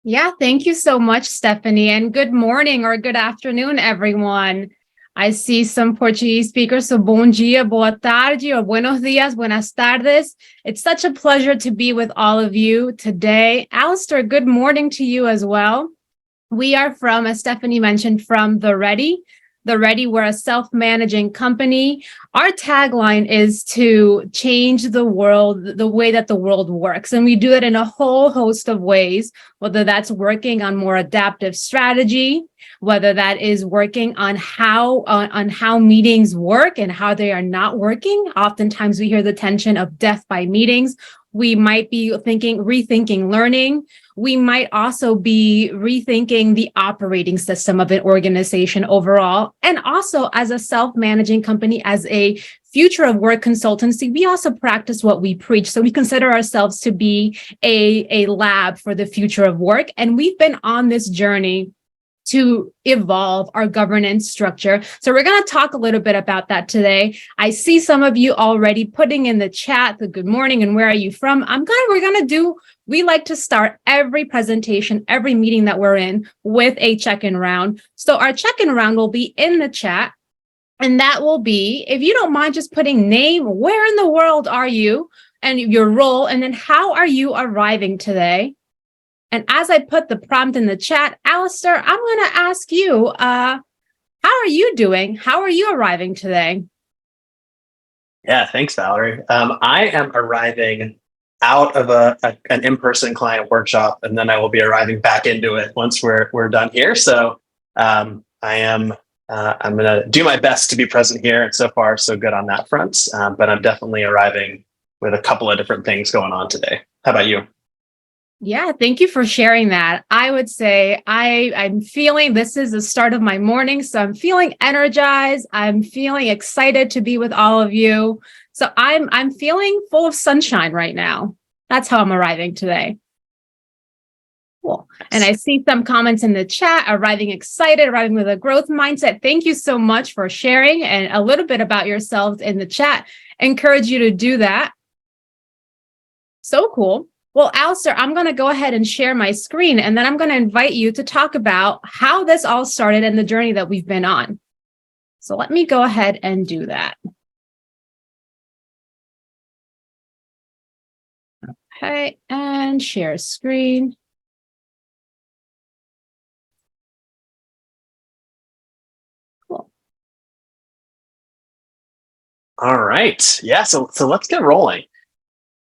Yeah, thank you so much, Stephanie, and good morning or good afternoon, everyone. I see some Portuguese speakers, so bom dia, boa tarde, or buenos dias, buenas tardes. It's such a pleasure to be with all of you today. Alastair, good morning to you as well. We are from, as Stephanie mentioned, from The Ready. The Ready, we're a self-managing company. Our tagline is to change the world, the way that the world works. And we do it in a whole host of ways, whether that's working on more adaptive strategy, whether that is working on how meetings work and how they are not working. Oftentimes we hear the tension of death by meetings. We might be rethinking learning. We might also be rethinking the operating system of an organization overall. And also, as a self-managing company, as a future of work consultancy, we also practice what we preach. So we consider ourselves to be a lab for the future of work. And we've been on this journey to evolve our governance structure. So we're going to talk a little bit about that today. I see some of you already putting in the chat the good morning and where are you from. We like to start every presentation, every meeting that we're in with a check-in round. So our check-in round will be in the chat. And that will be, if you don't mind just putting name, where in the world are you and your role, and then how are you arriving today? And as I put the prompt in the chat, Alastair, I'm going to ask you, how are you doing? How are you arriving today? Yeah, thanks, Valerie. I am arriving out of an in-person client workshop, and then I will be arriving back into it once we're done here. So I'm going to do my best to be present here. And so far, so good on that front. But I'm definitely arriving with a couple of different things going on today. How about you? Yeah, thank you for sharing that. I would say I'm feeling this is the start of my morning, so I'm feeling energized. I'm feeling excited to be with all of you. So I'm feeling full of sunshine right now. That's how I'm arriving today. Cool. And I see some comments in the chat, arriving excited, arriving with a growth mindset. Thank you so much for sharing and a little bit about yourselves in the chat. Encourage you to do that. So cool. Well, Alastair, I'm going to go ahead and share my screen, and then I'm going to invite you to talk about how this all started and the journey that we've been on. So let me go ahead and do that. Okay, and share screen. Cool. All right. Yeah, so let's get rolling.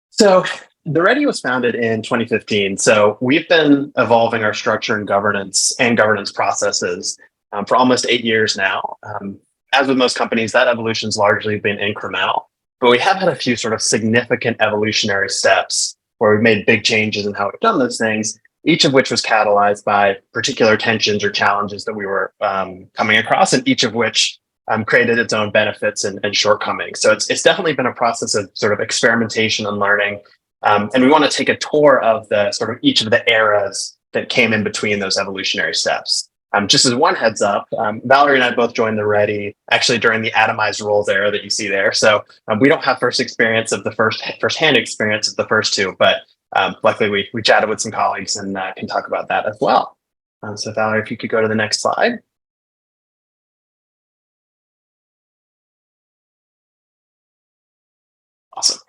So The Ready was founded in 2015. So we've been evolving our structure and governance processes for almost 8 years now. As with most companies, that evolution's largely been incremental, but we have had a few sort of significant evolutionary steps where we've made big changes in how we've done those things, each of which was catalyzed by particular tensions or challenges that we were coming across, and each of which created its own benefits and shortcomings. So it's definitely been a process of sort of experimentation and learning. And we want to take a tour of the sort of each of the eras that came in between those evolutionary steps. Just as one heads up, Valerie and I both joined The Ready actually during the atomized roles era that you see there. So we don't have first-hand experience of the first two, but luckily we chatted with some colleagues and can talk about that as well. So Valerie, if you could go to the next slide. Awesome.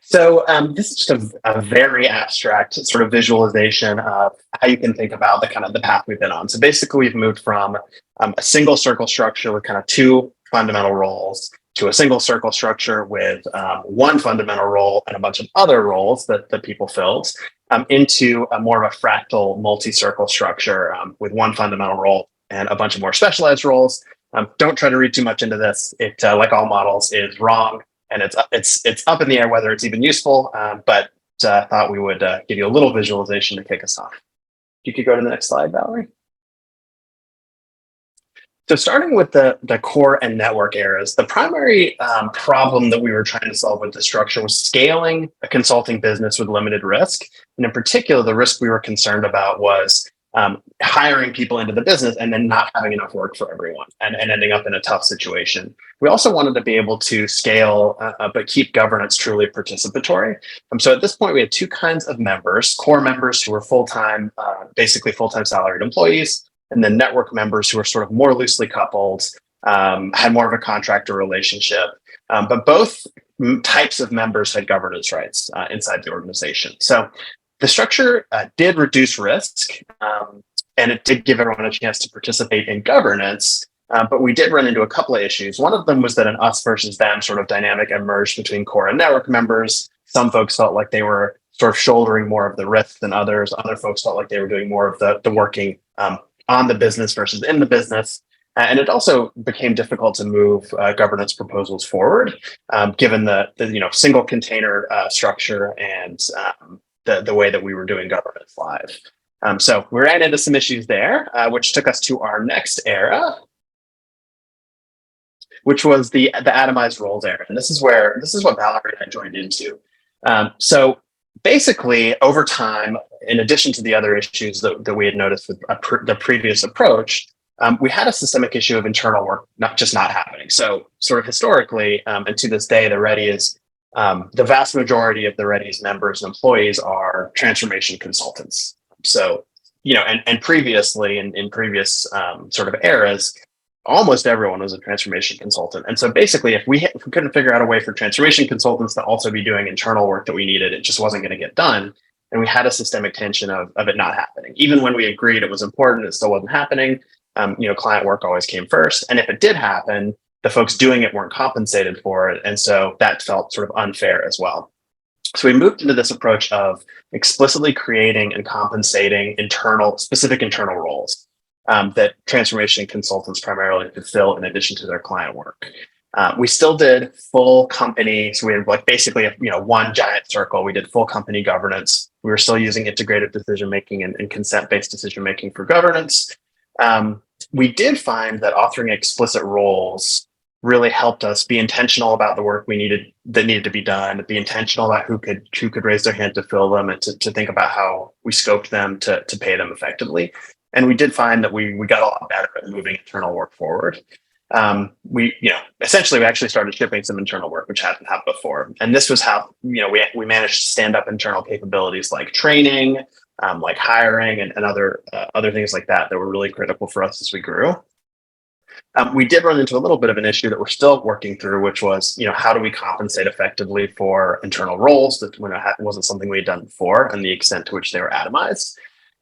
So this is just a very abstract sort of visualization of how you can think about the path we've been on. So basically, we've moved from a single circle structure with kind of two fundamental roles to a single circle structure with one fundamental role and a bunch of other roles that people filled into a more of a fractal multi-circle structure with one fundamental role and a bunch of more specialized roles. Don't try to read too much into this. It, like all models, is wrong. And it's up in the air whether it's even useful, but thought we would give you a little visualization to kick us off. You could go to the next slide, Valerie. So starting with the core and network eras, the primary problem that we were trying to solve with the structure was scaling a consulting business with limited risk. And in particular, the risk we were concerned about was hiring people into the business and then not having enough work for everyone and ending up in a tough situation. We also wanted to be able to scale, but keep governance truly participatory. So at this point, we had two kinds of members: core members who were full-time, basically full-time salaried employees, and then network members who were sort of more loosely coupled, had more of a contractor relationship. But both types of members had governance rights inside the organization. So the structure did reduce risk, and it did give everyone a chance to participate in governance, but we did run into a couple of issues. One of them was that an us versus them sort of dynamic emerged between core and network members. Some folks felt like they were sort of shouldering more of the risk than others. Other folks felt like they were doing more of the working on the business versus in the business. And it also became difficult to move governance proposals forward, given the single container structure and the way that we were doing governance live. So we ran into some issues there, which took us to our next era, which was the atomized roles era. And this is what Valeria and I joined into. So basically, over time, in addition to the other issues that we had noticed with the previous approach, we had a systemic issue of internal work not happening. So sort of historically, and to this day, the Ready is the vast majority of the Ready's members and employees are transformation consultants. So, and previously in previous sort of eras, almost everyone was a transformation consultant. And so basically, if we couldn't figure out a way for transformation consultants to also be doing internal work that we needed, it just wasn't going to get done. And we had a systemic tension of it not happening. Even when we agreed it was important, it still wasn't happening. Client work always came first. And if it did happen, the folks doing it weren't compensated for it. And so that felt sort of unfair as well. So we moved into this approach of explicitly creating and compensating specific internal roles that transformation consultants primarily could fill in addition to their client work. We still did full company. So we had basically one giant circle. We did full company governance. We were still using integrated decision-making and consent-based decision-making for governance. We did find that authoring explicit roles really helped us be intentional about the work that needed to be done, be intentional about who could raise their hand to fill them, and to think about how we scoped them to pay them effectively. And we did find that we got a lot better at moving internal work forward. We actually started shipping some internal work, which hadn't happened before. And this was how, we managed to stand up internal capabilities like training, like hiring and other things like that were really critical for us as we grew. We did run into a little bit of an issue that we're still working through, which was, how do we compensate effectively for internal roles that wasn't something we had done before, and the extent to which they were atomized.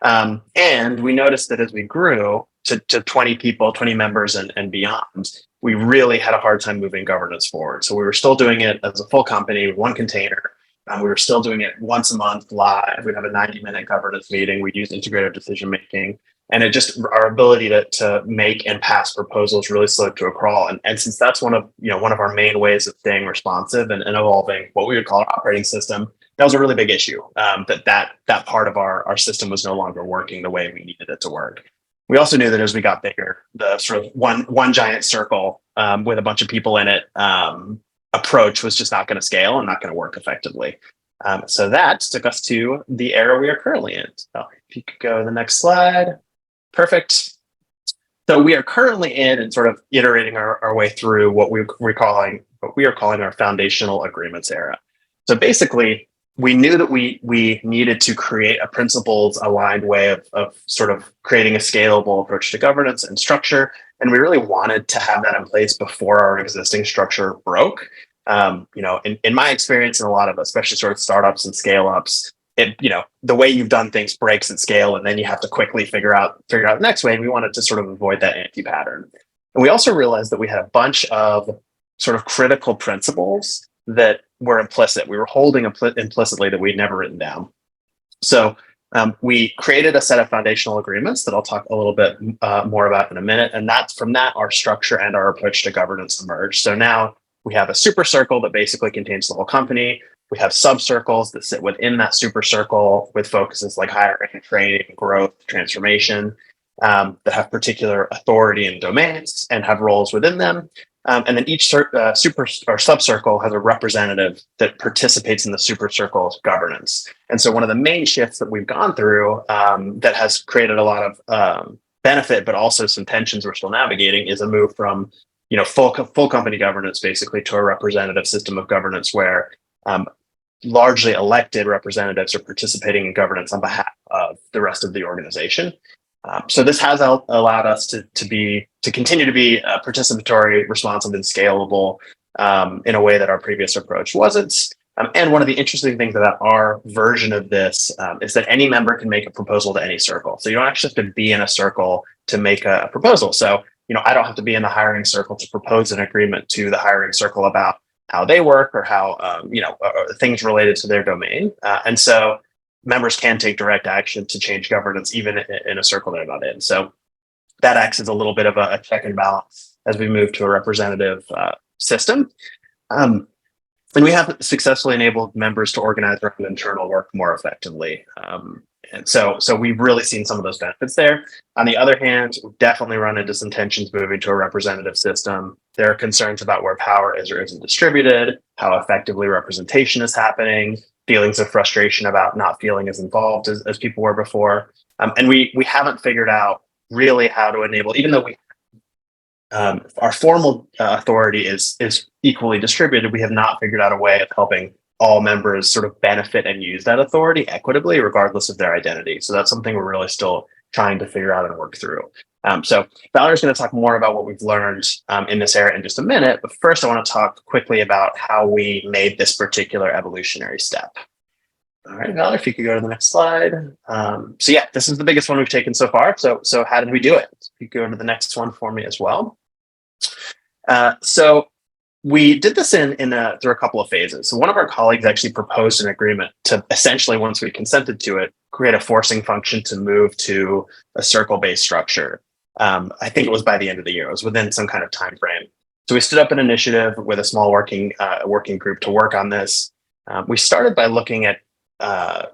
And we noticed that as we grew to 20 people, 20 members and beyond, we really had a hard time moving governance forward. So we were still doing it as a full company with one container. We were still doing it once a month live. We'd have a 90-minute governance meeting. We'd use integrated decision-making. And our ability to make and pass proposals really slowed to a crawl. And since that's one of our main ways of staying responsive and evolving what we would call our operating system, that was a really big issue. That part of our system was no longer working the way we needed it to work. We also knew that as we got bigger, the sort of one giant circle with a bunch of people in it approach was just not going to scale and not going to work effectively. So that took us to the era we are currently in. So if you could go to the next slide. Perfect. So we are currently in and sort of iterating our way through what we are calling our foundational agreements era. So basically, we knew that we needed to create a principles aligned way of sort of creating a scalable approach to governance and structure. And we really wanted to have that in place before our existing structure broke. In my experience, in a lot of, especially sort of startups and scale ups, the way you've done things breaks at scale, and then you have to quickly figure out the next way. And we wanted to sort of avoid that anti-pattern. And we also realized that we had a bunch of sort of critical principles that were implicit. We were holding implicitly that we'd never written down. So we created a set of foundational agreements that I'll talk a little bit more about in a minute. And from that, our structure and our approach to governance emerged. So now we have a super circle that basically contains the whole company. We have sub-circles that sit within that super circle with focuses like hiring, training, growth, transformation, that have particular authority and domains and have roles within them. And then each super or subcircle has a representative that participates in the super circle's governance. And so one of the main shifts that we've gone through that has created a lot of benefit, but also some tensions we're still navigating, is a move from full company governance basically to a representative system of governance where largely elected representatives are participating in governance on behalf of the rest of the organization. So this has allowed us to continue to be participatory, responsive, and scalable in a way that our previous approach wasn't. And one of the interesting things about our version of this is that any member can make a proposal to any circle. So you don't actually have to be in a circle to make a proposal. So I don't have to be in the hiring circle to propose an agreement to the hiring circle about how they work or how things related to their domain. And so members can take direct action to change governance, even in a circle they're not in. So that acts as a little bit of a check and balance as we move to a representative system. And we have successfully enabled members to organize their own internal work more effectively. And so we've really seen some of those benefits there. On the other hand, we've definitely run into some tensions moving to a representative system. There are concerns about where power is or isn't distributed, how effectively representation is happening, feelings of frustration about not feeling as involved as people were before. And we haven't figured out really how to enable, even though our formal authority is equally distributed, we have not figured out a way of helping all members sort of benefit and use that authority equitably, regardless of their identity. So that's something we're really still trying to figure out and work through. So Valeria's going to talk more about what we've learned in this area in just a minute. But first, I want to talk quickly about how we made this particular evolutionary step. All right, Valerie, if you could go to the next slide. So yeah, this is the biggest one we've taken so far. So how did we do it? If you could go to the next one for me as well. So we did this through a couple of phases. So one of our colleagues actually proposed an agreement to essentially, once we consented to it, create a forcing function to move to a circle-based structure. I think it was by the end of the year. It was within some kind of time frame. So we stood up an initiative with a small working group to work on this. We started by looking at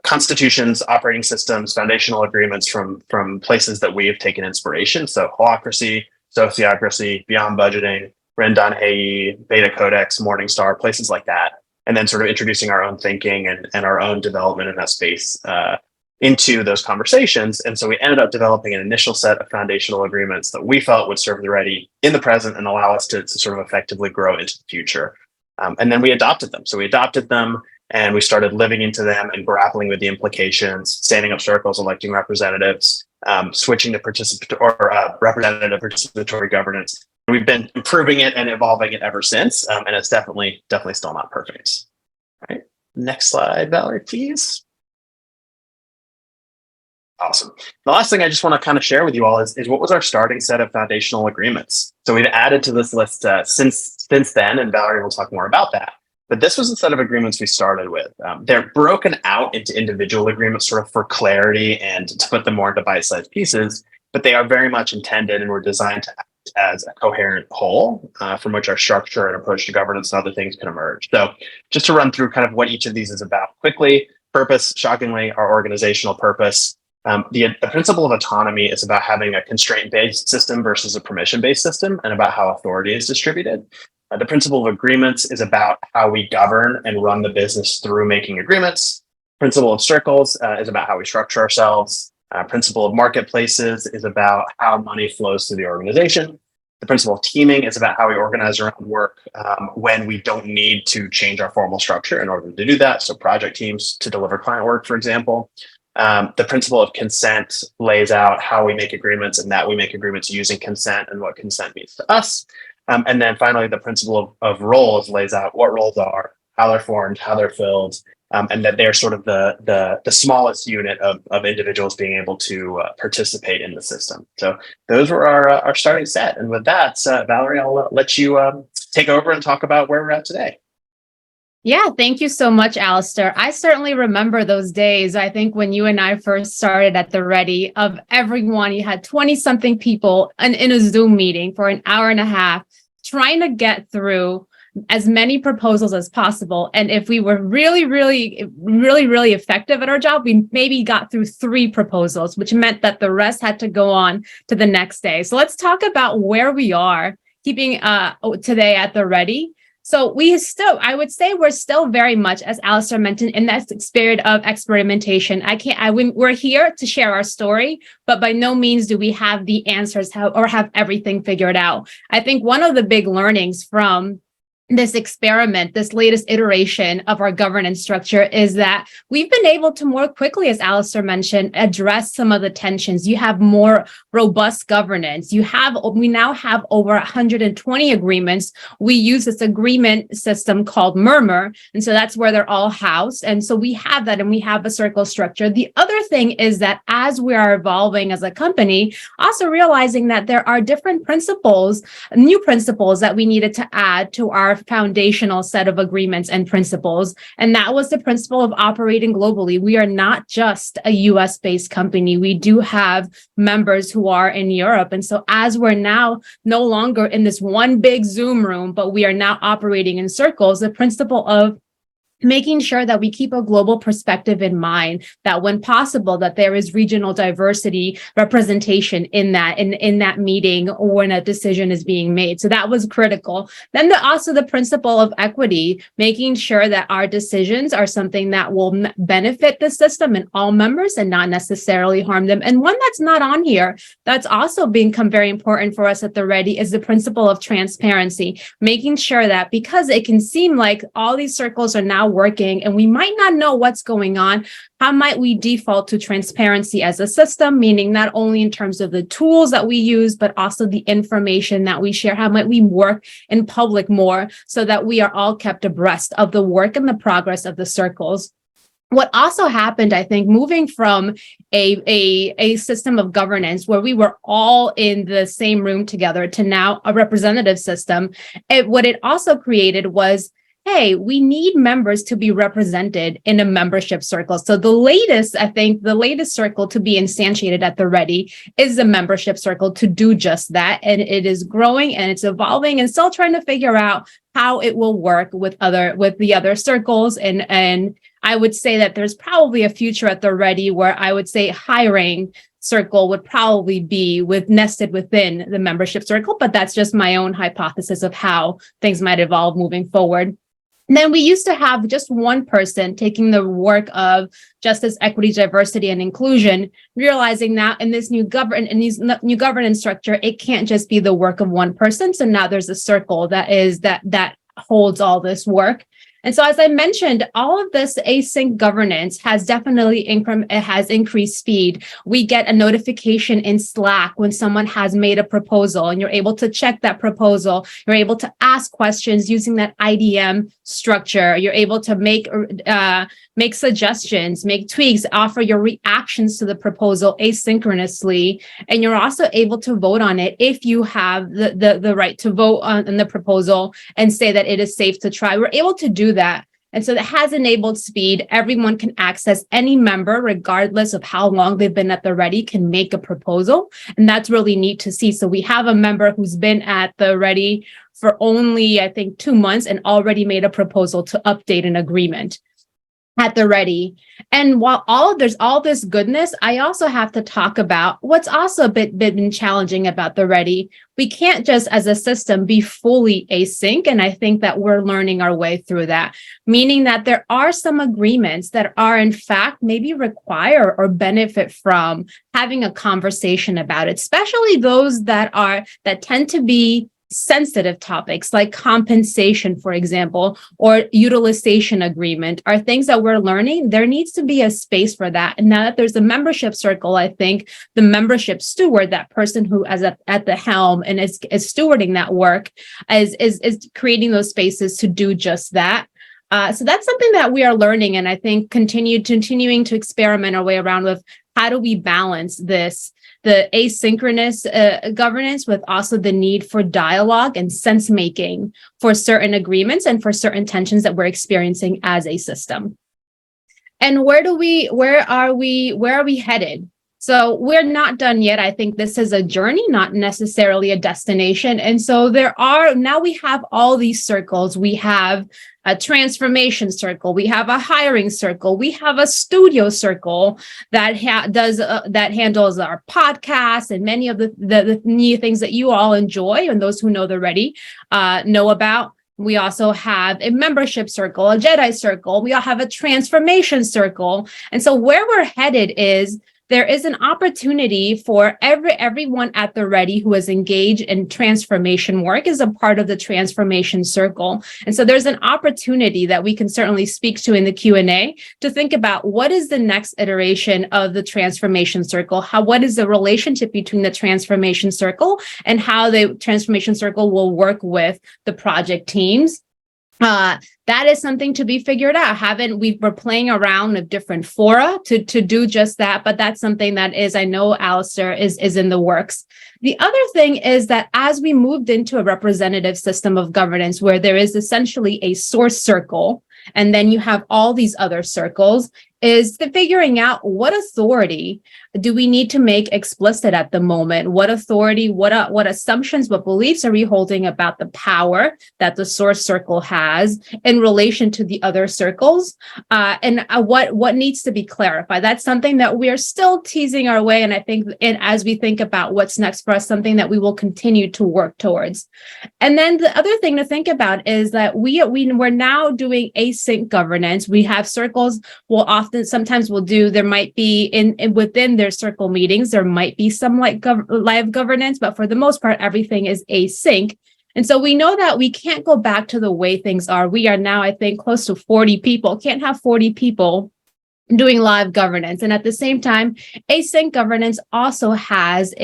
constitutions, operating systems, foundational agreements from places that we have taken inspiration. So Holacracy, Sociocracy, Beyond Budgeting, Rendon Heyi, Beta Codex, Morningstar, places like that, and then sort of introducing our own thinking and our own development in that space into those conversations. And so we ended up developing an initial set of foundational agreements that we felt would serve the ready in the present and allow us to sort of effectively grow into the future. And then we adopted them. So we adopted them and we started living into them and grappling with the implications, standing up circles, electing representatives, switching to representative participatory governance. We've been improving it and evolving it ever since, and it's definitely still not perfect. All right, next slide, Valerie, please. Awesome. The last thing I just want to kind of share with you all is what was our starting set of foundational agreements. So we've added to this list since then, and Valerie will talk more about that. But this was the set of agreements we started with. They're broken out into individual agreements sort of for clarity and to put them more into bite-sized pieces, but they are very much intended and were designed to act as a coherent whole from which our structure and approach to governance and other things can emerge. So just to run through kind of what each of these is about quickly. Purpose, shockingly, our organizational purpose. The principle of autonomy is about having a constraint-based system versus a permission-based system and about how authority is distributed. The principle of agreements is about how we govern and run the business through making agreements. Principle of circles is about how we structure ourselves. Principle of marketplaces is about how money flows through the organization. The principle of teaming is about how we organize our own work when we don't need to change our formal structure in order to do that. So project teams to deliver client work, for example. The principle of consent lays out how we make agreements and that we make agreements using consent and what consent means to us. And then finally, the principle of roles lays out what roles are, how they're formed, how they're filled, and that they're sort of the smallest unit of individuals being able to participate in the system. So those were our starting set. And with that, Valerie, I'll let you take over and talk about where we're at today. Yeah, thank you so much, Alastair. I certainly remember those days. I think when you and I first started at the Ready, of everyone, you had 20-something people in a Zoom meeting for an hour and a half, trying to get through as many proposals as possible. And if we were really effective at our job, we maybe got through 3 proposals, which meant that the rest had to go on to the next day. So let's talk about where we are keeping today at the ready. So I would say we're still very much, as Alastair mentioned, in that spirit of experimentation. We're here to share our story, but by no means do we have the answers or have everything figured out. I think one of the big learnings from this experiment, this latest iteration of our governance structure, is that we've been able to more quickly, as Alastair mentioned, address some of the tensions. You have more robust governance. We now have over 120 agreements. We use this agreement system called Murmur, and so that's where they're all housed. And so we have that, and we have a circle structure. The other thing is that as we are evolving as a company, also realizing that there are different principles, new principles that we needed to add to our foundational set of agreements and principles. And that was the principle of operating globally. We are not just a US-based company. We do have members who are in Europe. And so as we're now no longer in this one big Zoom room, but we are now operating in circles, the principle of making sure that we keep a global perspective in mind, that when possible, that there is regional diversity representation in that meeting or when a decision is being made. So that was critical. Then also the principle of equity, making sure that our decisions are something that will benefit the system and all members and not necessarily harm them. And one that's not on here, that's also become very important for us at the Ready, is the principle of transparency, making sure that because it can seem like all these circles are now working and we might not know what's going on, how might we default to transparency as a system, meaning not only in terms of the tools that we use, but also the information that we share? How might we work in public more so that we are all kept abreast of the work and the progress of the circles? What also happened, I think, moving from a system of governance where we were all in the same room together to now a representative system, what it also created was, hey, we need members to be represented in a membership circle. So the latest circle to be instantiated at the Ready is the membership circle to do just that. And it is growing and it's evolving and still trying to figure out how it will work with the other circles. And I would say that there's probably a future at the Ready where I would say hiring circle would probably be nested within the membership circle, but that's just my own hypothesis of how things might evolve moving forward. And then we used to have just one person taking the work of justice, equity, diversity, and inclusion, realizing that in this new governance structure, it can't just be the work of one person. So now there's a circle that holds all this work. And so, as I mentioned, all of this async governance has definitely increased speed. We get a notification in Slack when someone has made a proposal, and you're able to check that proposal. You're able to ask questions using that IDM structure. You're able to make suggestions, make tweaks, offer your reactions to the proposal asynchronously, and you're also able to vote on it if you have the right to vote on the proposal and say that it is safe to try. We're able to do that. And so that has enabled speed. Everyone can access, any member, regardless of how long they've been at the Ready, can make a proposal. And that's really neat to see. So we have a member who's been at the Ready for only, I think, 2 months and already made a proposal to update an agreement at the Ready. And while there's all this goodness, I also have to talk about what's also a been challenging about the Ready. We can't just, as a system, be fully async. And I think that we're learning our way through that, meaning that there are some agreements that are, in fact, maybe require or benefit from having a conversation about it, especially those that tend to be sensitive topics like compensation, for example, or utilization agreement are things that we're learning. There needs to be a space for that. And now that there's a membership circle, I think the membership steward, that person who is at the helm and is stewarding that work, is creating those spaces to do just that. So that's something that we are learning, and I think continuing to experiment our way around with how do we balance the asynchronous governance with also the need for dialogue and sense making for certain agreements and for certain tensions that we're experiencing as a system. And where are we headed? So we're not done yet. I think this is a journey, not necessarily a destination. And so now we have all these circles. We have a transformation circle. We have a hiring circle. We have a studio circle that that handles our podcasts and many of the new things that you all enjoy, and those who know the Ready know about. We also have a membership circle, a Jedi circle. We all have a transformation circle. And so where we're headed is there is an opportunity for everyone at the Ready who is engaged in transformation work is a part of the transformation circle. And so there's an opportunity that we can certainly speak to in the Q&A to think about what is the next iteration of the transformation circle? What is the relationship between the transformation circle and how the transformation circle will work with the project teams? That is something to be figured out. We're playing around with different fora to do just that, but that's something that is, I know Alastair is in the works. The other thing is that as we moved into a representative system of governance where there is essentially a source circle, and then you have all these other circles, is the figuring out what authority do we need to make explicit at the moment? What authority, what assumptions, what beliefs are we holding about the power that the source circle has in relation to the other circles? And what needs to be clarified? That's something that we are still teasing our way. And I think as we think about what's next for us, something that we will continue to work towards. And then the other thing to think about is that we're now doing async governance. We have circles sometimes we'll do, there might be within their circle meetings, there might be some live governance, but for the most part, everything is async. And so we know that we can't go back to the way things are. We are now, I think, close to 40 people, can't have 40 people doing live governance. And at the same time, async governance also has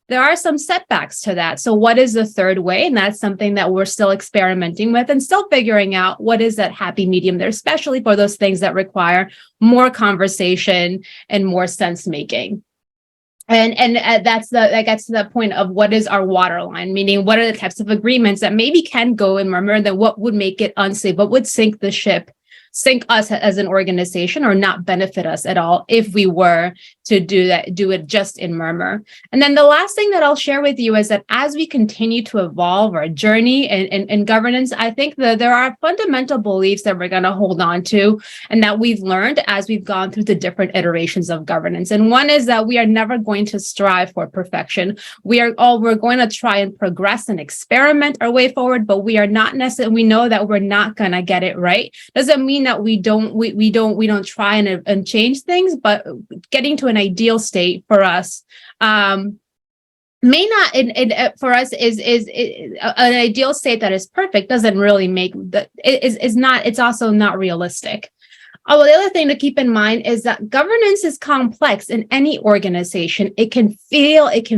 there are some setbacks to that. So what is the third way? And that's something that we're still experimenting with and still figuring out what is that happy medium there, especially for those things that require more conversation and more sense making. And that gets to the point of what is our waterline, meaning what are the types of agreements that maybe can go in murmur, then what would make it unsafe, what would sink the ship, sink us as an organization or not benefit us at all if we were to do it just in murmur. And then the last thing that I'll share with you is that as we continue to evolve our journey in governance, I think that there are fundamental beliefs that we're going to hold on to and that we've learned as we've gone through the different iterations of governance. And one is that we are never going to strive for perfection. We're going to try and progress and experiment our way forward, but we are not necessarily, we know that we're not going to get it right. Doesn't mean that we don't try and change things, but getting to an ideal state for us may not for us is an ideal state that is perfect doesn't really make it's also not realistic. Oh, the other thing to keep in mind is that governance is complex in any organization. It can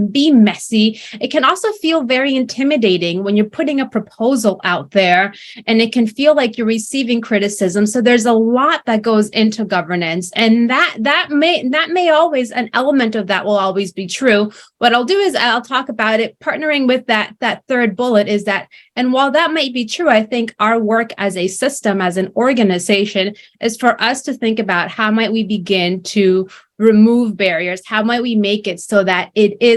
be messy. It can also feel very intimidating when you're putting a proposal out there, and it can feel like you're receiving criticism. So there's a lot that goes into governance, and that may always, an element of that will always be true. What I'll do is I'll talk about it, partnering with that third bullet is that, and while that might be true, I think our work as a system, as an organization, is for us to think about how might we begin to remove barriers? How might we make it so that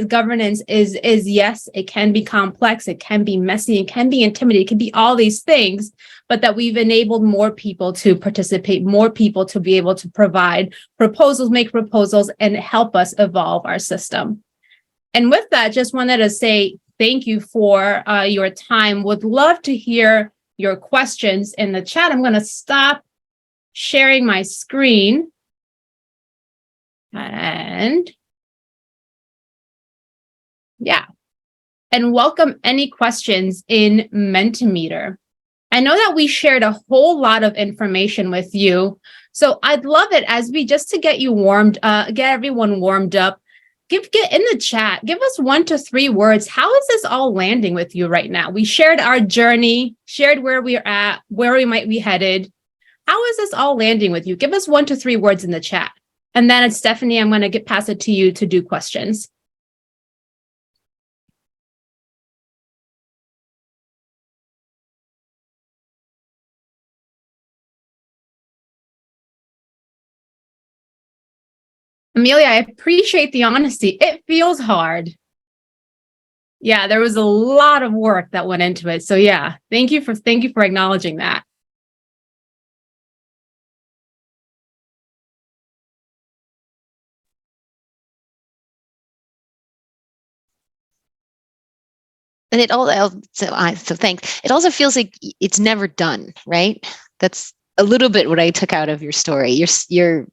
governance is yes, it can be complex, it can be messy, it can be intimidating, it can be all these things, but that we've enabled more people to participate, more people to be able to provide proposals, make proposals, and help us evolve our system. And with that, just wanted to say thank you for your time. Would love to hear your questions in the chat. I'm going to stop sharing my screen. And yeah, and welcome any questions in Mentimeter. I know that we shared a whole lot of information with you, so I'd love it as just to get you get everyone warmed up. Get in the chat. Give us 1 to 3 words. How is this all landing with you right now? We shared our journey, shared where we're at, where we might be headed. How is this all landing with you? Give us 1 to 3 words in the chat. And then it's Stephanie, I'm going to pass it to you to do questions. Amelia, I appreciate the honesty. It feels hard. Yeah, there was a lot of work that went into it. So yeah, thank you for acknowledging that. And it all so thanks. It also feels like it's never done, right? That's a little bit what I took out of your story. You're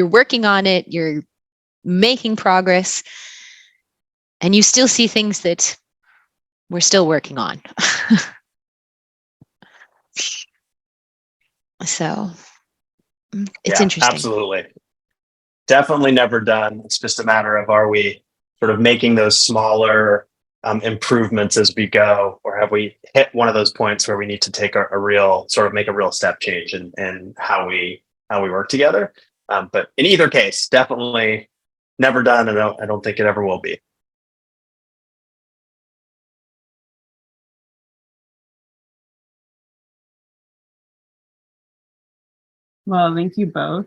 working on it, you're making progress, and you still see things that we're still working on. So it's interesting. Absolutely. Definitely never done. It's just a matter of, are we sort of making those smaller improvements as we go, or have we hit one of those points where we need to take a real sort of make a real step change in how we work together? But in either case, definitely never done, and I don't think it ever will be. Well, thank you both.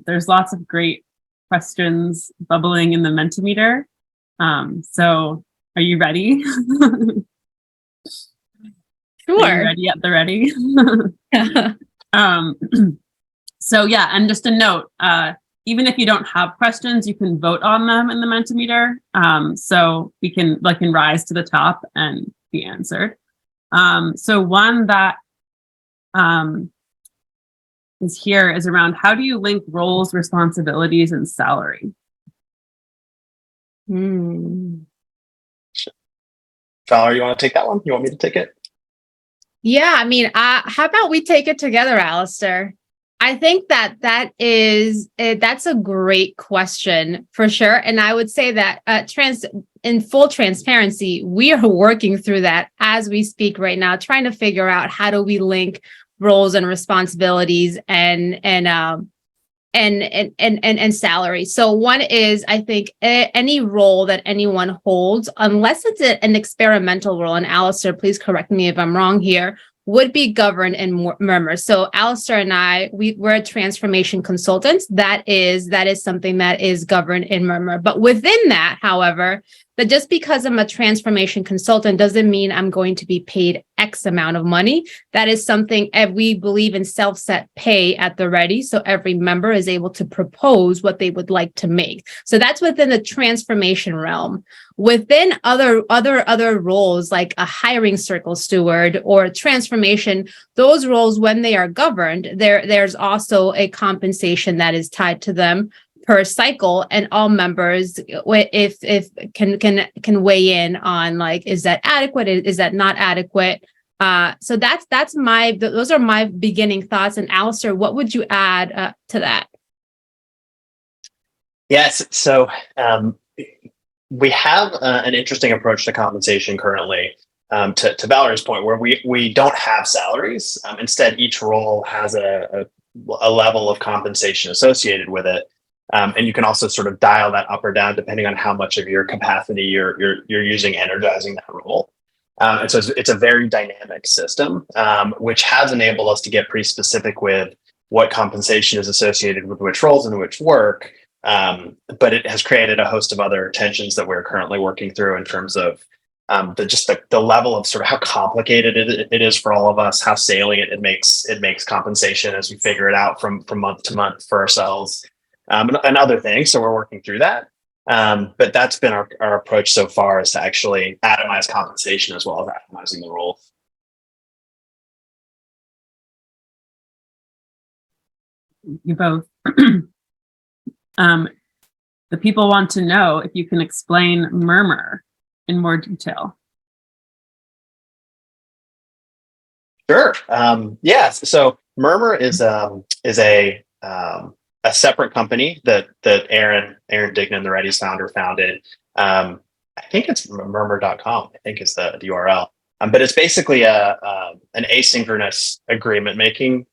There's lots of great questions bubbling in the Mentimeter. So are you ready? Sure. Are you ready at the ready? So yeah, and just a note, even if you don't have questions, you can vote on them in the Mentimeter. So we can rise to the top and be answered. So one that is here is around, how do you link roles, responsibilities, and salary? Valerie, you want to take that one? You want me to take it? Yeah, I mean, how about we take it together, Alastair? I think that's a great question for sure. And I would say that in full transparency, we are working through that as we speak right now, trying to figure out how do we link roles and responsibilities and salary. So one is, I think, any role that anyone holds, unless it's an experimental role, and Alastair, please correct me if I'm wrong here, would be governed in Murmur. So Alastair and we're transformation consultants. That is something that is governed in Murmur. But within that, however, that just because I'm a transformation consultant doesn't mean I'm going to be paid X amount of money. That is something we believe in self-set pay at the ready. So every member is able to propose what they would like to make. So that's within the transformation realm. Within other roles like a hiring circle steward or transformation, those roles, when they are governed, there's also a compensation that is tied to them per cycle, and all members, if can weigh in on, like, is that adequate? Is that not adequate? So those are my beginning thoughts. And Alastair, what would you add to that? Yes. So we have an interesting approach to compensation currently. To Valerie's point, where we don't have salaries. Instead, each role has a level of compensation associated with it. And you can also sort of dial that up or down depending on how much of your capacity you're using energizing that role. And so it's a very dynamic system, which has enabled us to get pretty specific with what compensation is associated with which roles and which work. But it has created a host of other tensions that we're currently working through in terms of the level of sort of how complicated it is for all of us, how salient it makes compensation as we figure it out from month to month for ourselves. And other things. So we're working through that. But that's been our approach so far, is to actually atomize compensation as well as atomizing the roles. You both. The people want to know if you can explain Murmur in more detail. Sure. Yes. So Murmur is a separate company that Aaron Dignan, the Ready's founder, founded. I think it's murmur.com, I think is the URL. But it's basically an asynchronous agreement making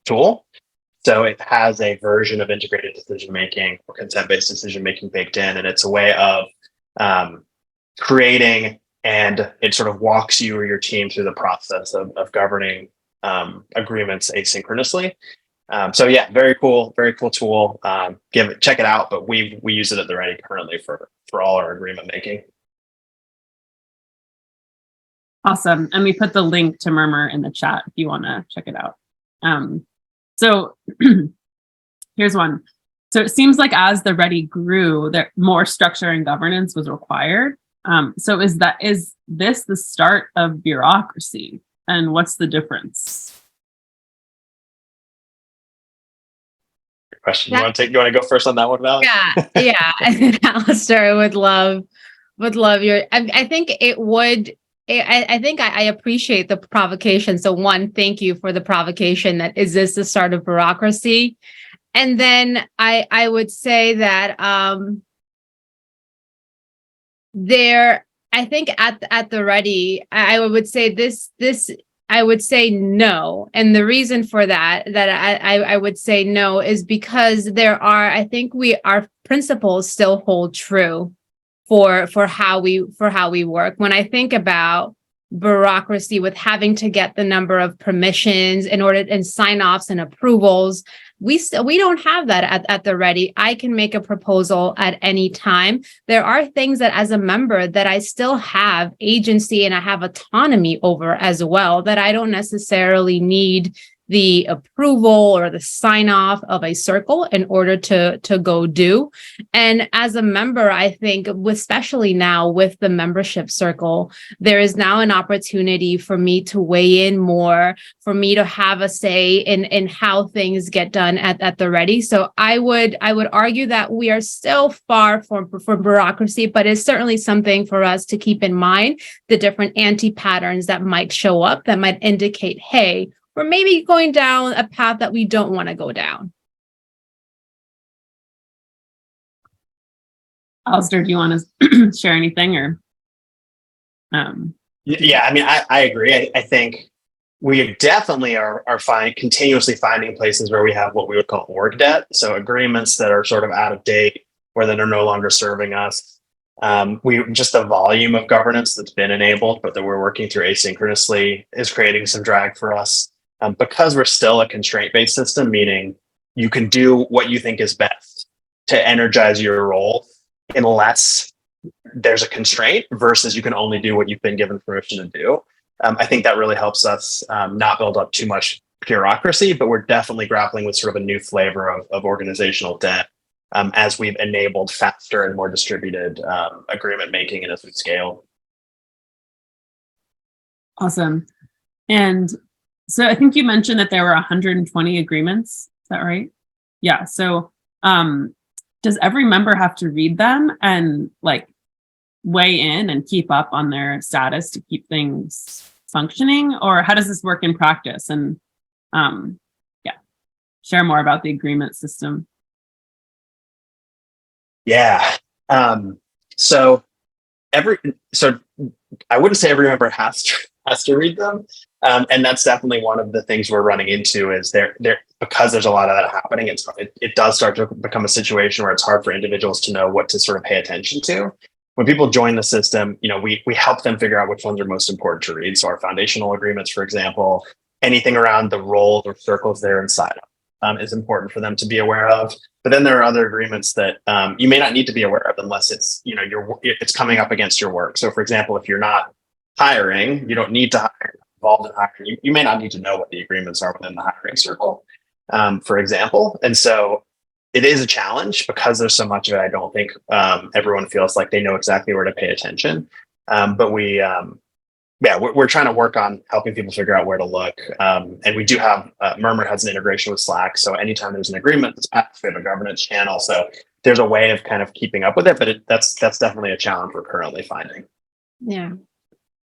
tool. So it has a version of integrated decision making or consent-based decision making baked in, and it's a way of creating, and it sort of walks you or your team through the process of governing agreements asynchronously. So yeah, very cool tool. Check it out. But we use it at the Ready currently for all our agreement making. Awesome. And we put the link to Murmur in the chat if you want to check it out. So here's one. So it seems like as the Ready grew, that more structure and governance was required. So is this the start of bureaucracy? And what's the difference? Good question. You want to go first on that one, Val? Yeah. Alastair would love your. I think it would. I think I appreciate the provocation. So one, thank you for the provocation. That is this the start of bureaucracy? And then I would say that I think at the Ready, I would say this I would say no. And the reason for that I would say no is because I think our principles still hold true for how we work. When I think about bureaucracy with having to get the number of permissions and sign-offs and approvals, we don't have that at the Ready. I can make a proposal at any time. There are things that as a member that I still have agency and I have autonomy over as well, that I don't necessarily need the approval or the sign off of a circle in order to go do. And as a member, I think, especially now with the membership circle, there is now an opportunity for me to weigh in more, for me to have a say in how things get done at the Ready. So I would argue that we are still far from bureaucracy, but it's certainly something for us to keep in mind, the different anti-patterns that might show up that might indicate, hey, we're maybe going down a path that we don't want to go down. Alastair, do you want to share anything or? Yeah, I mean, I agree. I think we definitely are continuously finding places where we have what we would call org debt. So agreements that are sort of out of date, where that are no longer serving us. Just the volume of governance that's been enabled, but that we're working through asynchronously is creating some drag for us. Because we're still a constraint-based system, meaning you can do what you think is best to energize your role unless there's a constraint versus you can only do what you've been given permission to do. I think that really helps us not build up too much bureaucracy, but we're definitely grappling with sort of a new flavor of organizational debt as we've enabled faster and more distributed agreement making and as we scale. Awesome. And so I think you mentioned that there were 120 agreements. Is that right? Yeah. So does every member have to read them and like weigh in and keep up on their status to keep things functioning? Or how does this work in practice? And share more about the agreement system. Yeah. So I wouldn't say every member has to read them. And that's definitely one of the things we're running into is because there's a lot of that happening. It does start to become a situation where it's hard for individuals to know what to sort of pay attention to. When people join the system, we help them figure out which ones are most important to read. So our foundational agreements, for example, anything around the roles or circles they're inside of is important for them to be aware of. But then there are other agreements that you may not need to be aware of unless it's it's coming up against your work. So for example, if you're not hiring, you don't need to hire. Involved in hiring, you may not need to know what the agreements are within the hiring circle, for example. And so it is a challenge because there's so much of it. I don't think everyone feels like they know exactly where to pay attention. But we're trying to work on helping people figure out where to look. And we do have Murmur has an integration with Slack. So anytime there's an agreement that's passed, we have a governance channel. So there's a way of kind of keeping up with it, but that's definitely a challenge we're currently finding. Yeah.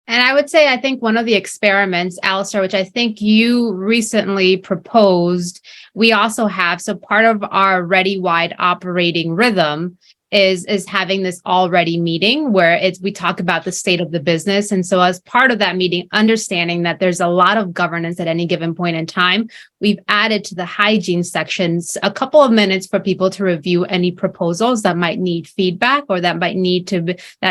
And I would say, I think one of the experiments, Alastair, which I think you recently proposed, we also have, so part of our Ready-wide operating rhythm is having this already meeting where we talk about the state of the business. And so as part of that meeting, understanding that there's a lot of governance at any given point in time, we've added to the hygiene sections a couple of minutes for people to review any proposals that might need feedback or that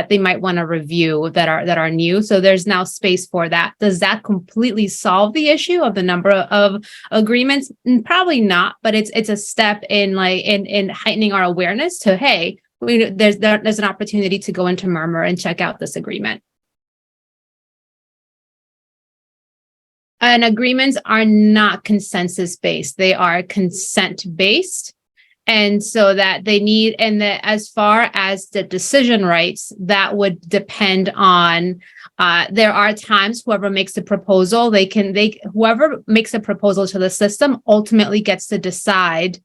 they might want to review that are new. So there's now space for that. Does that completely solve the issue of the number of agreements? Probably not, but it's a step in heightening our awareness to, hey, there's an opportunity to go into Murmur and check out this agreement. And agreements are not consensus based. They are consent based. And so that they need, and that as far as the decision rights, that would depend on, there are times whoever makes the proposal, whoever makes a proposal to the system ultimately gets to decide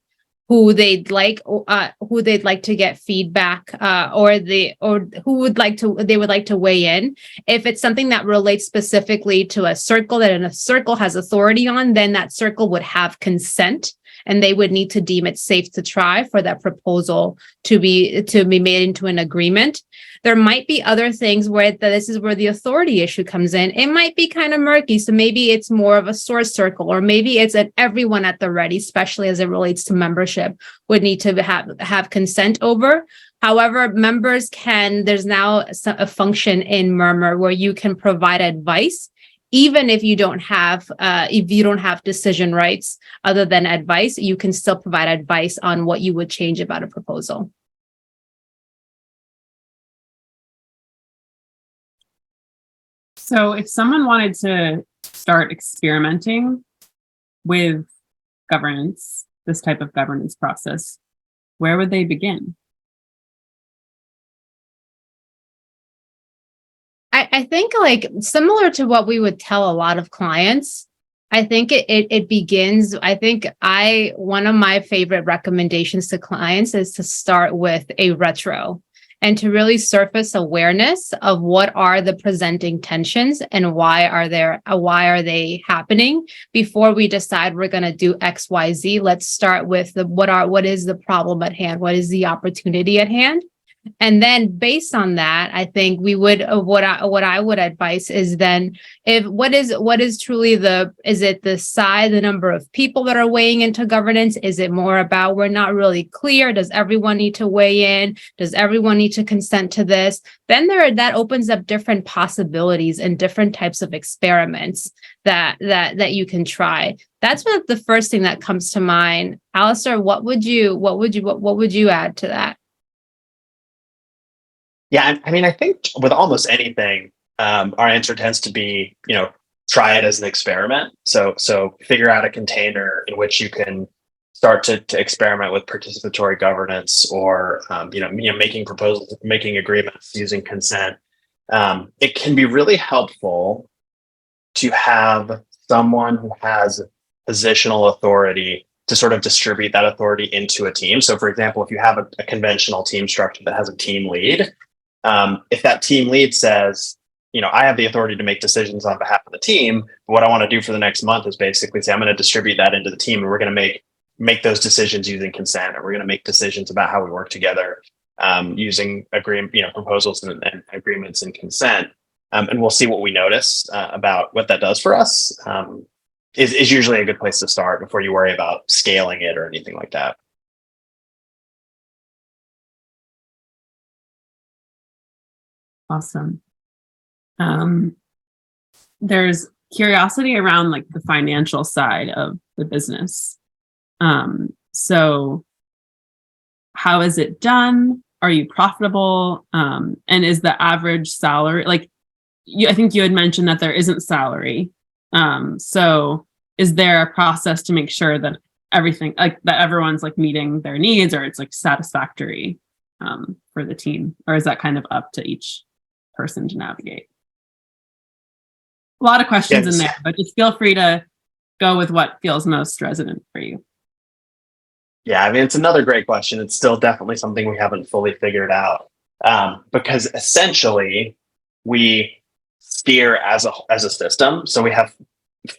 who they'd like to get feedback, or they would like to weigh in. If it's something that relates specifically to a circle that a circle has authority on, then that circle would have consent, and they would need to deem it safe to try for that proposal to be made into an agreement. There might be other things where this is where the authority issue comes in. It might be kind of murky. So maybe it's more of a source circle, or maybe it's an everyone at the ready, especially as it relates to membership, would need to have consent over. However, members there's now a function in Murmur where you can provide advice, even if you don't have decision rights other than advice. You can still provide advice on what you would change about a proposal. So if someone wanted to start experimenting with governance, this type of governance process, where would they begin? I think, like, similar to what we would tell a lot of clients, I think it begins, one of my favorite recommendations to clients is to start with a retro and to really surface awareness of what are the presenting tensions and why are they happening before we decide we're going to do XYZ. Let's start with what is the problem at hand? What is the opportunity at hand? And then based on that, I think we would, what I would advise is then, what is truly is it the size, the number of people that are weighing into governance? Is it more about, we're not really clear? Does everyone need to weigh in? Does everyone need to consent to this? Then that opens up different possibilities and different types of experiments that you can try. That's the first thing that comes to mind. Alastair, what would you add to that? Yeah, I mean, I think with almost anything, our answer tends to be, try it as an experiment. So figure out a container in which you can start to experiment with participatory governance, or making proposals, making agreements using consent. It can be really helpful to have someone who has positional authority to sort of distribute that authority into a team. So, for example, if you have a conventional team structure that has a team lead, if that team lead says, I have the authority to make decisions on behalf of the team, but what I want to do for the next month is basically say, I'm going to distribute that into the team, and we're going to make those decisions using consent, or we're going to make decisions about how we work together using proposals and agreements and consent. And we'll see what we notice about what that does for us. Is usually a good place to start before you worry about scaling it or anything like that. Awesome. There's curiosity around like the financial side of the business. So how is it done? Are you profitable? And is the average salary, I think you had mentioned that there isn't salary. So is there a process to make sure that everything, that everyone's meeting their needs, or it's satisfactory for the team? Or is that kind of up to each person to navigate? A lot of questions in there, but just feel free to go with what feels most resonant for you. Yeah, I mean, it's another great question. It's still definitely something we haven't fully figured out, because essentially we steer as a system. So we have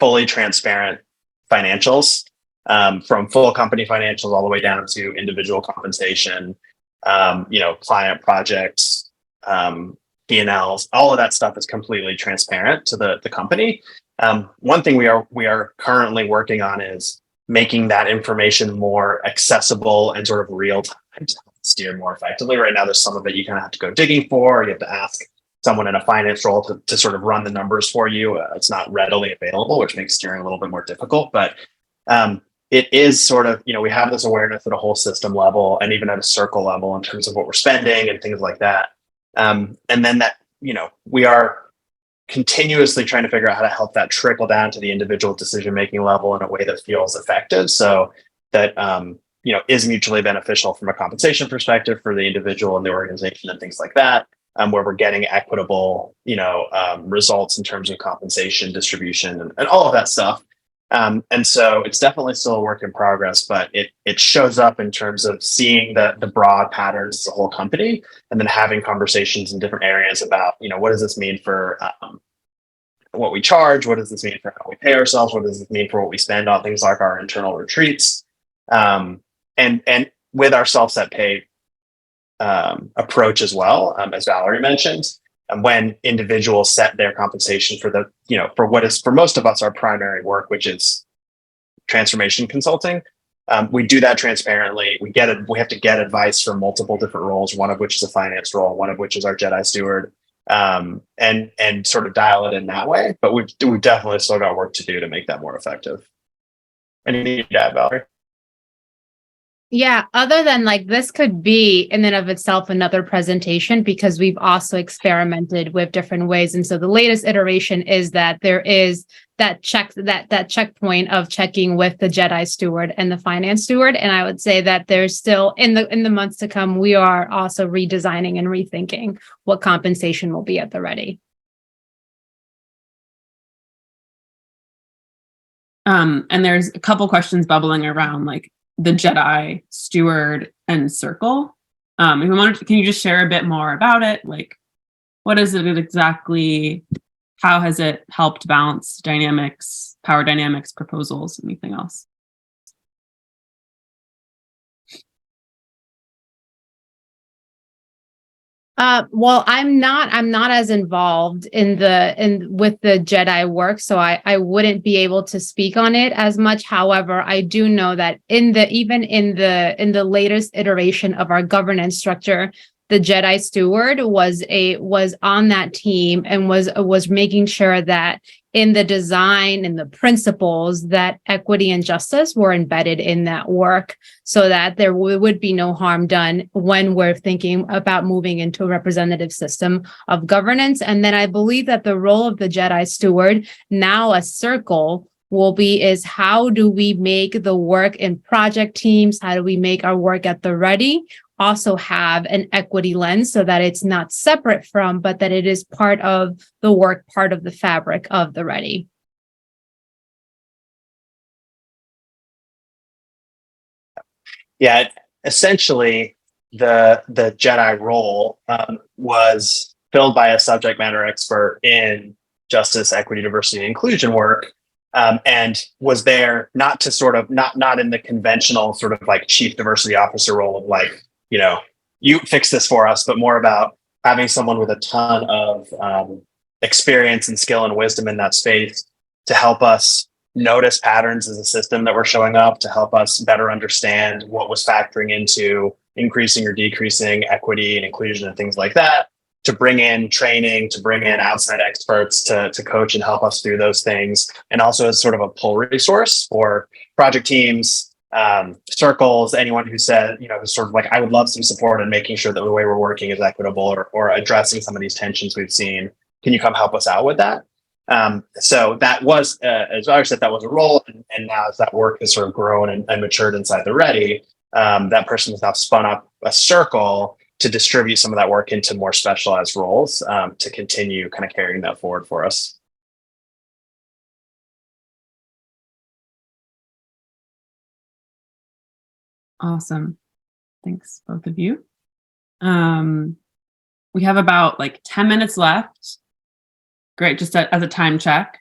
fully transparent financials, from full company financials all the way down to individual compensation, client projects, P&Ls, all of that stuff is completely transparent to the company. One thing we are currently working on is making that information more accessible and sort of real time to steer more effectively. Right now, there's some of it you kind of have to go digging for. You have to ask someone in a finance role to sort of run the numbers for you. It's not readily available, which makes steering a little bit more difficult. But it is sort of, we have this awareness at a whole system level and even at a circle level in terms of what we're spending and things like that. And then that, we are continuously trying to figure out how to help that trickle down to the individual decision-making level in a way that feels effective, so that is mutually beneficial from a compensation perspective for the individual and the organization and things like that, where we're getting equitable, results in terms of compensation distribution and all of that stuff. And so it's definitely still a work in progress, but it shows up in terms of seeing the broad patterns as a whole company, and then having conversations in different areas about, what does this mean for what we charge? What does this mean for how we pay ourselves? What does this mean for what we spend on things like our internal retreats? And with our self-set pay approach as well, as Valerie mentioned, and when individuals set their compensation for for what is for most of us our primary work, which is transformation consulting, we do that transparently. We have to get advice from multiple different roles, one of which is a finance role, one of which is our Jedi steward, and sort of dial it in that way. But we've definitely still got work to do to make that more effective. Anything to add, Valerie? Yeah, other than like this could be in and of itself another presentation, because we've also experimented with different ways. And so the latest iteration is that there is that checkpoint of checking with the Jedi steward and the finance steward. And I would say that there's still in the months to come, we are also redesigning and rethinking what compensation will be at the ready. And there's a couple questions bubbling around like the Jedi steward and circle. If you wanted to, can you just share a bit more about it? Like, what is it exactly? How has it helped balance dynamics, power dynamics, proposals, anything else? Well, I'm not as involved with the Jedi work, so I wouldn't be able to speak on it as much. However, I do know that even in the latest iteration of our governance structure, the Jedi steward was on that team and was making sure that in the design and the principles that equity and justice were embedded in that work, so that there would be no harm done when we're thinking about moving into a representative system of governance. And then I believe that the role of the Jedi steward, now a circle, is how do we make the work in project teams? How do we make our work at the ready also have an equity lens, so that it's not separate from, but that it is part of the work, part of the fabric of the ready. Yeah, essentially the Jedi role was filled by a subject matter expert in justice, equity, diversity, and inclusion work, and was there not to sort of not in the conventional sort of like chief diversity officer role of like, you fix this for us, but more about having someone with a ton of experience and skill and wisdom in that space to help us notice patterns as a system that were showing up, to help us better understand what was factoring into increasing or decreasing equity and inclusion and things like that, to bring in training, to bring in outside experts to coach and help us through those things, and also as sort of a pull resource for project teams, circles, anyone who said, who's sort of like, I would love some support in making sure that the way we're working is equitable, or addressing some of these tensions we've seen. Can you come help us out with that? So that was, as I said, that was a role. And now as that work has sort of grown and matured inside the Ready, that person has now spun up a circle to distribute some of that work into more specialized roles, to continue kind of carrying that forward for us. Awesome. Thanks, both of you. We have about like 10 minutes left. Great, just as a time check.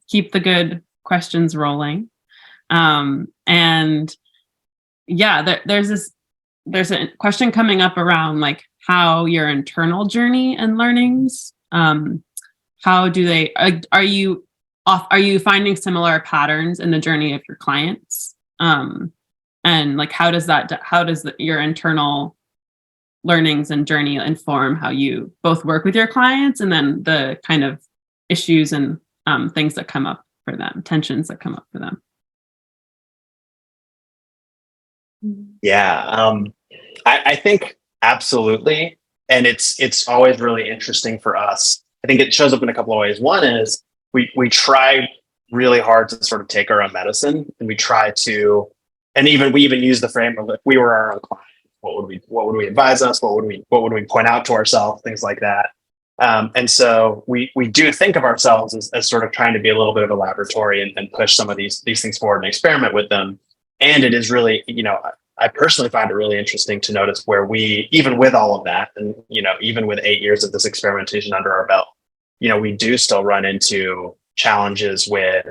Keep the good questions rolling. And yeah, there's a question coming up around like how your internal journey and learnings, how do they, are you finding similar patterns in the journey of your clients? And like, how does your internal learnings and journey inform how you both work with your clients, and then the kind of issues and things that come up for them, tensions that come up for them? Yeah, I think absolutely. And it's always really interesting for us I think it shows up in a couple of ways. One is we try really hard to sort of take our own medicine, and we try to, and we even use the frame of, if we were our own client, what would we advise us? What would we point out to ourselves? Things like that. And so we do think of ourselves as sort of trying to be a little bit of a laboratory and push some of these things forward and experiment with them. And it is really, I personally find it really interesting to notice where we, even with all of that, and even with 8 years of this experimentation under our belt, we do still run into challenges with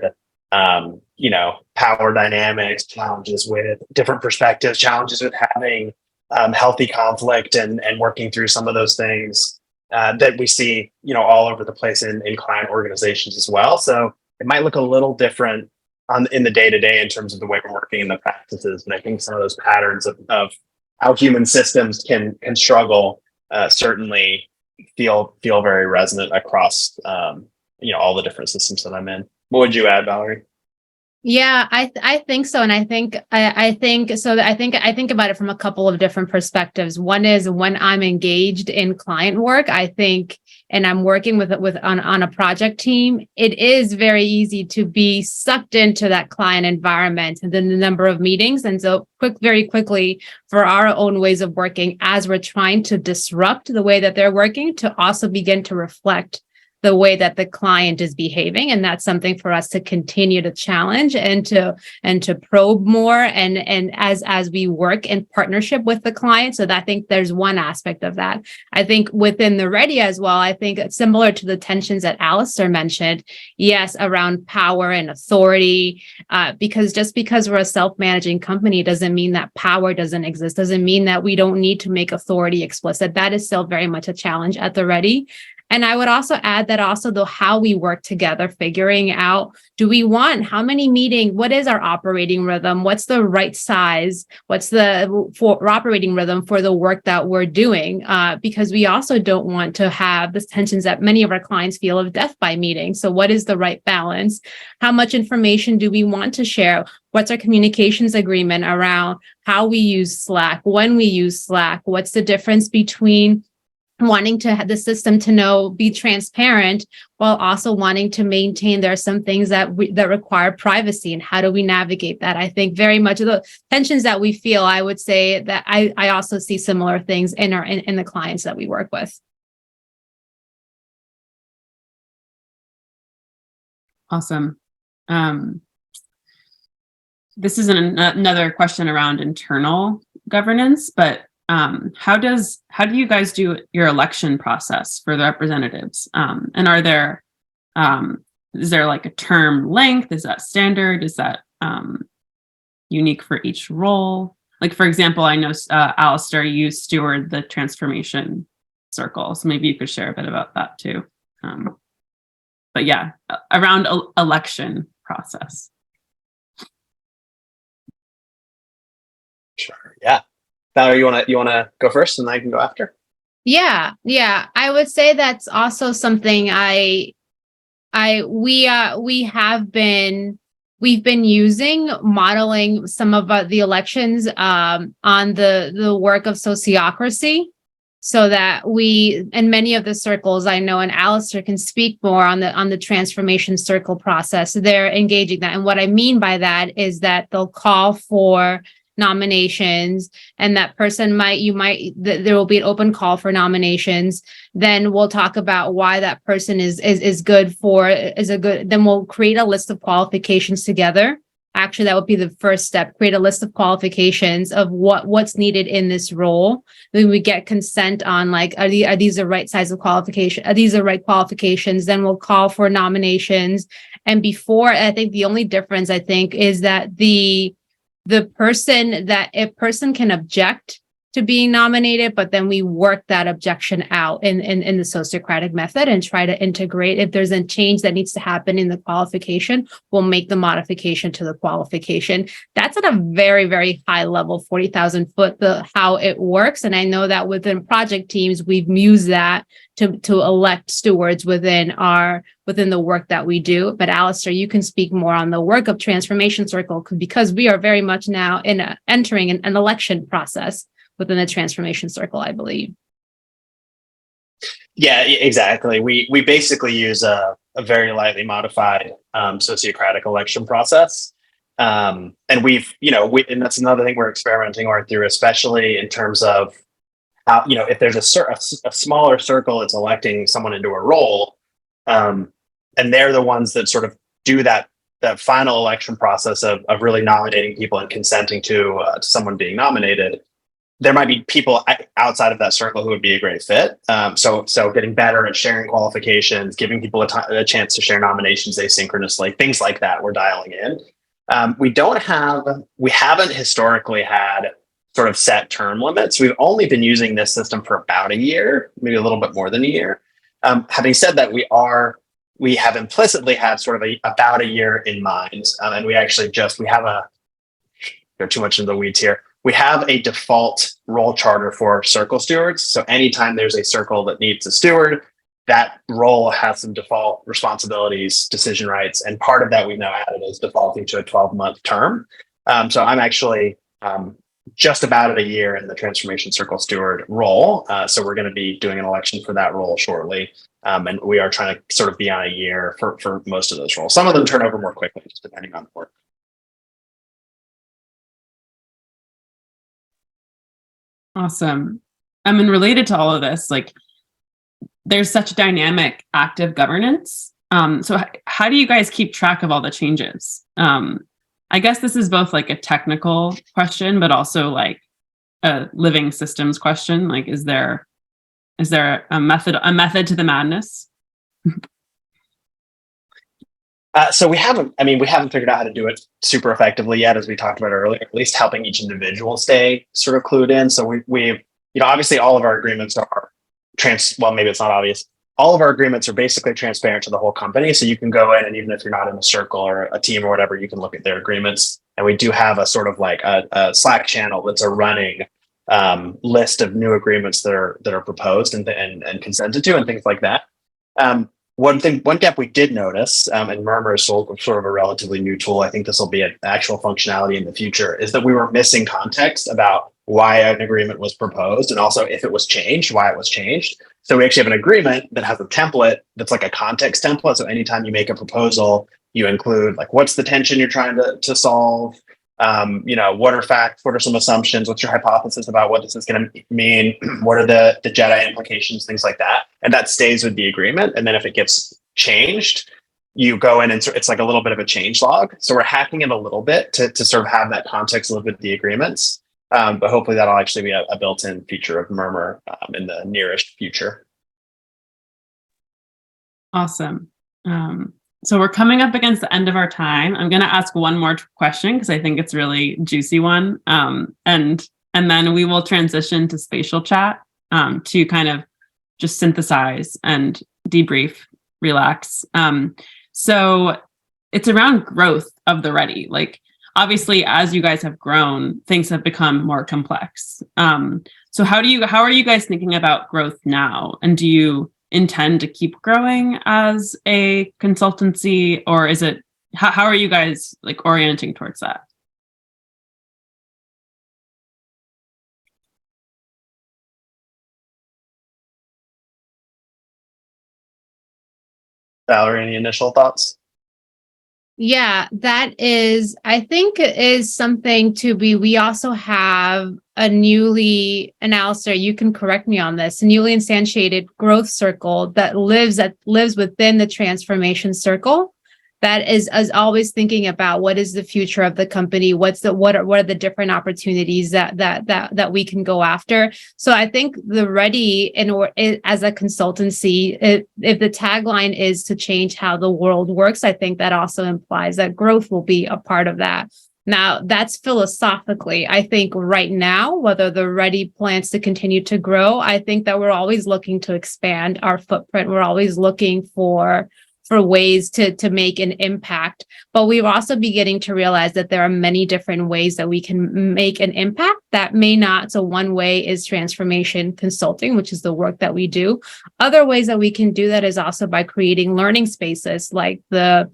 power dynamics, challenges with different perspectives, challenges with having healthy conflict and working through some of those things that we see, all over the place in client organizations as well. So it might look a little different in the day-to-day in terms of the way we're working in the practices. But I think some of those patterns of how human systems can struggle certainly feel very resonant across all the different systems that I'm in. What would you add, Valerie? Yeah, I think so. And I think about it from a couple of different perspectives. One is when I'm engaged in client work, I think, and I'm working on a project team, it is very easy to be sucked into that client environment and then the number of meetings. And so very quickly for our own ways of working, as we're trying to disrupt the way that they're working, to also begin to reflect the way that the client is behaving. And that's something for us to continue to challenge and to probe more and as we work in partnership with the client. So I think there's one aspect of that. I think within the Ready as well, I think it's similar to the tensions that Alastair mentioned, yes, around power and authority, because just because we're a self-managing company doesn't mean that power doesn't exist, doesn't mean that we don't need to make authority explicit. That is still very much a challenge at the Ready. And I would also add that also how we work together, figuring out, how many meetings, what is our operating rhythm? What's the right size? What's the operating rhythm for the work that we're doing? Because we also don't want to have the tensions that many of our clients feel of death by meeting. So what is the right balance? How much information do we want to share? What's our communications agreement around how we use Slack, when we use Slack? What's the difference between wanting to have the system to be transparent while also wanting to maintain there are some things that require privacy, and how do we navigate that? I think very much of the tensions that we feel, I would say that I also see similar things in the clients that we work with. Awesome. This is another question around internal governance, but how do you guys do your election process for the representatives? And is there like a term length? Is that standard? Is that unique for each role? Like, for example, I know Alastair, you steward the transformation circle, so maybe you could share a bit about that too. But yeah, around election process. Sure. Yeah. Valerie, you wanna go first, and I can go after? Yeah. I would say that's also something we've been using, modeling some of the elections on the work of sociocracy, so that in many of the circles I know, and Alastair can speak more on the transformation circle process, they're engaging that. And what I mean by that is that they'll call for nominations, and that person there will be an open call for nominations. Then we'll talk about why that person is good. Then we'll create a list of qualifications together. Actually, that would be the first step. Create a list of qualifications of what's needed in this role. Then we get consent on are these the right size of qualification? Are these the right qualifications? Then we'll call for nominations. And I think the only difference is that a person can object to being nominated, but then we work that objection out in the sociocratic method and try to integrate. If there's a change that needs to happen in the qualification, we'll make the modification to the qualification. That's at a very, very high level, 40,000 foot, how it works. And I know that within project teams, we've used that to elect stewards within the work that we do. But Alastair, you can speak more on the work of Transformation Circle, because we are very much now entering an election process within the Transformation Circle, I believe. Yeah, exactly. We basically use a very lightly modified sociocratic election process. And and that's another thing we're experimenting through, especially in terms of how, if there's a smaller circle that's electing someone into a role, and they're the ones that sort of do that final election process of really nominating people and consenting to someone being nominated. There might be people outside of that circle who would be a great fit. So getting better at sharing qualifications, giving people a chance to share nominations asynchronously, things like that, we're dialing in. We haven't historically had sort of set term limits. We've only been using this system for about a year, maybe a little bit more than a year. Having said that, we have implicitly had sort of about a year in mind. And we actually go too much into the weeds here. We have a default role charter for circle stewards. So anytime there's a circle that needs a steward, that role has some default responsibilities, decision rights. And part of that we've now added is defaulting to a 12-month term. So I'm actually just about at a year in the transformation circle steward role. So we're going to be doing an election for that role shortly. And we are trying to sort of be on a year for most of those roles. Some of them turn over more quickly, just depending on the work. Awesome. And related to all of this, like there's such dynamic active governance. So how do you guys keep track of all the changes? I guess this is both like a technical question, but also like a living systems question. Like, is there a method to the madness? So we haven't figured out how to do it super effectively yet, as we talked about earlier, at least helping each individual stay sort of clued in. So we've obviously all of our agreements are well, maybe it's not obvious. All of our agreements are basically transparent to the whole company. So you can go in, and even if you're not in a circle or a team or whatever, you can look at their agreements. And we do have a sort of like a Slack channel that's a running list of new agreements that are proposed and consented to and things like that. One gap we did notice, and Murmur is sort of a relatively new tool, I think this will be an actual functionality in the future, is that we were missing context about why an agreement was proposed, and also if it was changed, why it was changed. So we actually have an agreement that has a template that's like a context template. So anytime you make a proposal, you include like, what's the tension you're trying to solve? What are facts? What are some assumptions? What's your hypothesis about what this is going to mean? What are the Jedi implications? Things like that. And that stays with the agreement. And then if it gets changed, you go in and it's like a little bit of a change log. So we're hacking it a little bit to sort of have that context live with the agreements. But hopefully that'll actually be a built-in feature of Murmur in the nearest future. Awesome. So we're coming up against the end of our time. I'm going to ask one more question because I think it's really juicy one. And then we will transition to spatial chat to kind of just synthesize and debrief, relax. So it's around growth of the ready. Like, obviously, as you guys have grown, things have become more complex. So how are you guys thinking about growth now? And do you intend to keep growing as a consultancy, or is it, how are you guys like orienting towards that? Valerie, any initial thoughts? Yeah, I think it is something we also have and Alastair, you can correct me on this, a newly instantiated growth circle that lives within the transformation circle. That is always thinking about what is the future of the company, what are the different opportunities that we can go after. So I think the ready as a consultancy, if the tagline is to change how the world works, I think that also implies that growth will be a part of that. Now, that's philosophically. I think right now, whether the ready plans to continue to grow, I think that we're always looking to expand our footprint. We're always looking for ways to make an impact. But we're also beginning to realize that there are many different ways that we can make an impact that may not. So one way is transformation consulting, which is the work that we do. Other ways that we can do that is also by creating learning spaces like the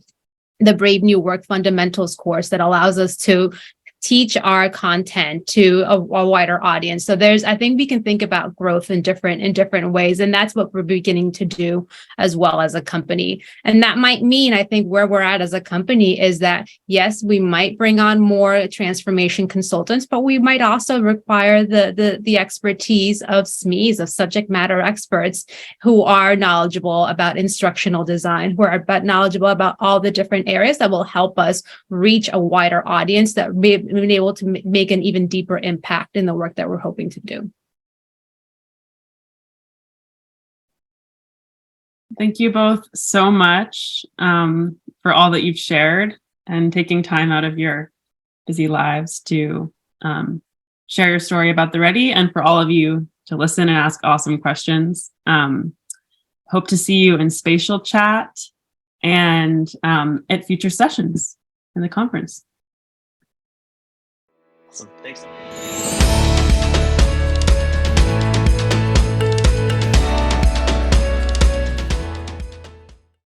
Brave New Work Fundamentals course that allows us to teach our content to a wider audience. So I think we can think about growth in different ways. And that's what we're beginning to do as well as a company. And that might mean, I think where we're at as a company is that, yes, we might bring on more transformation consultants, but we might also require the expertise of SMEs, of subject matter experts who are knowledgeable about instructional design, who are knowledgeable about all the different areas that will help us reach a wider audience, that we've been able to make an even deeper impact in the work that we're hoping to do. Thank you both so much for all that you've shared and taking time out of your busy lives to share your story about the Ready, and for all of you to listen and ask awesome questions. Hope to see you in spatial chat and at future sessions in the conference. Awesome. Thanks.